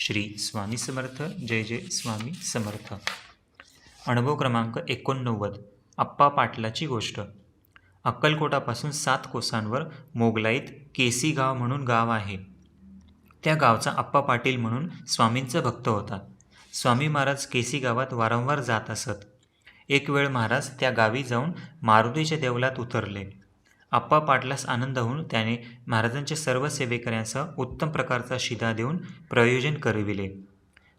श्री स्वामी समर्थ. जय जय स्वामी समर्थ. अनुभव क्रमांक 89. आप्पा पाटलाची गोष्ट. अक्कलकोटापासून 7 कोसांवर मोगलाईत केसी गाव म्हणून गाव आहे. त्या गावचा आप्पा पाटील म्हणून स्वामींचा भक्त होता. स्वामी महाराज केसी गावात वारंवार जात असत. एक वेळ महाराज त्या गावी जाऊन मारुतीच्या देवलात उतरले. आप्पा पाटलास आनंद होऊन त्याने महाराजांच्या सर्व सेवेकऱ्यांसह उत्तम प्रकारचा शिधा देऊन प्रयोजन करविले.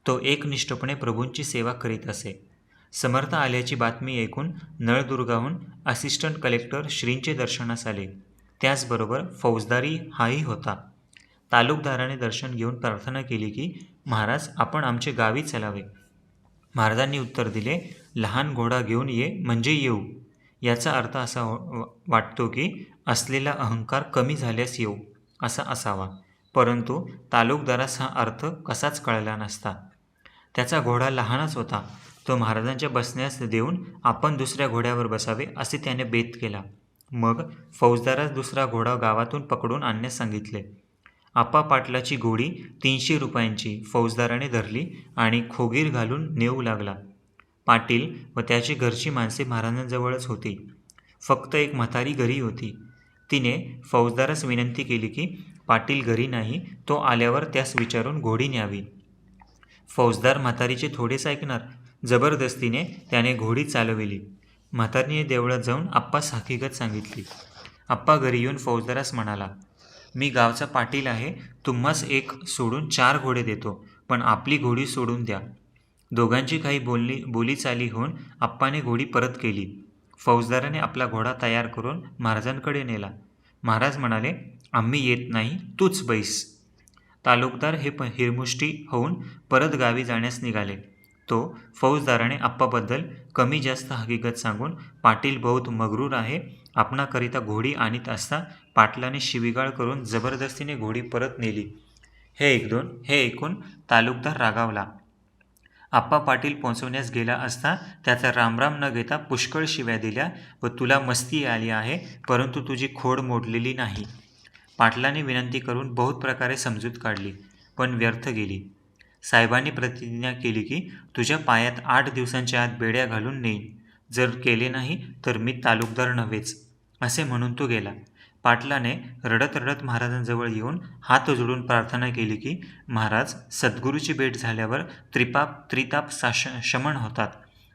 तो एकनिष्ठपणे प्रभूंची सेवा करीत असे. समर्थ आल्याची बातमी ऐकून नळदुर्गाहून असिस्टंट कलेक्टर श्रींचे दर्शनास आले. त्याचबरोबर फौजदारी हाही होता. तालुकदाराने दर्शन घेऊन प्रार्थना केली की महाराज आपण आमचे गावी चलावे. महाराजांनी उत्तर दिले, लहान घोडा घेऊन ये म्हणजे येऊ. याचा अर्थ असा वाटतो की असलेला अहंकार कमी झाल्यास येऊ असा असावा, परंतु तालुकदारास हा अर्थ कसाच कळला नसता. त्याचा घोडा लहानच होता. तो महाराजांच्या बसण्यास देऊन आपण दुसऱ्या घोड्यावर बसावे असे त्याने बेत केला. मग फौजदारास दुसरा घोडा गावातून पकडून आणण्यास सांगितले. आप्पा पाटलाची घोडी 300 रुपयांची फौजदाराने धरली आणि खोगीर घालून नेऊ लागला. पाटील व त्याची घरची माणसे महाराजांजवळच होती. फक्त एक म्हातारी घरी होती. तिने फौजदारास विनंती केली की पाटील घरी नाही, तो आल्यावर त्यास विचारून घोडी न्यावी. फौजदार म्हातारीचे थोडेच ऐकणार. जबरदस्तीने त्याने घोडी चालविली. म्हातारीने देवळात जाऊन आप्पास हकीकत सांगितली. आप्पा घरी येऊन फौजदारास म्हणाला, मी गावचा पाटील आहे. तुम्हास एक सोडून 4 घोडे देतो, पण आपली घोडी सोडून द्या. दोघांची काही बोलीचाली होऊन आप्पाने घोडी परत केली. फौजदाराने आपला घोडा तयार करून महाराजांकडे नेला. महाराज म्हणाले, आम्ही येत नाही, तूच बैस. तालुकदार हे हिरमुष्टी होऊन परत गावी जाण्यास निघाले. तो फौजदाराने आप्पाबद्दल कमी जास्त हकीकत सांगून, पाटील बहुत मगरूर आहे. आपणाकरिता घोडी आणीत असता पाटलाने शिवीगाळ करून जबरदस्तीने घोडी परत नेली. हे ऐकून तालुकदार रागावला. आप्पा पाटील पोहोचवण्यास गेला असता त्याचा रामराम न घेता पुष्कळ शिव्या दिल्या व तुला मस्ती आली आहे, परंतु तुझी खोड मोडलेली नाही. पाटलाने विनंती करून बहुत प्रकारे समजूत काढली, पण व्यर्थ गेली. साहेबांनी प्रतिज्ञा केली की तुझ्या पायात 8 दिवसांच्या आत बेड्या घालून नेईन. जर केले नाही तर मी तालुकदार नव्हेच. असे म्हणून तो गेला. पाटलाने रडत रडत महाराजांजवळ येऊन हात जोडून प्रार्थना केली की महाराज, सद्गुरूची भेट झाल्यावर त्रिताप शमन होतात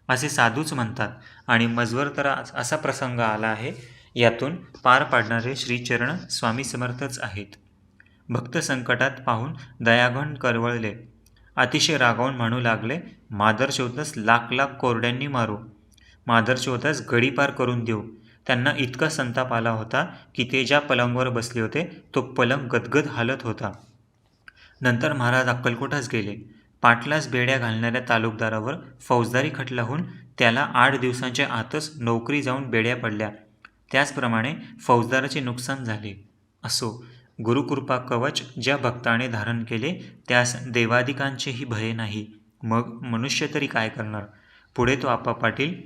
असे साधूच म्हणतात आणि मजवर तर असा प्रसंग आला आहे, यातून पार पाडणारे श्रीचरण स्वामी समर्थच आहेत. भक्त संकटात पाहून दयाघन कळवळले. अतिशय रागावून म्हणू लागले, मादरचोदस लाख लाख कोरड्यांनी मारू, मादरचोदस गडीपार करून देऊ. त्यांना इतका संताप आला होता की ते ज्या पलंगावर बसले होते तो पलंग गदगद हालत होता. नंतर महाराज अक्कलकोटास गेले. पाटलास बेड्या घालणाऱ्या तालुकदारावर फौजदारी खटला होऊन त्याला 8 दिवसांच्या आतच नोकरी जाऊन बेड्या पडल्या. त्याचप्रमाणे फौजदाराचे नुकसान झाले. असो, गुरुकृपा कवच ज्या भक्ताने धारण केले त्यास देवादिकांचेही भय नाही. मग मनुष्य तरी काय करणार. पुढे तो आप्पा पाटील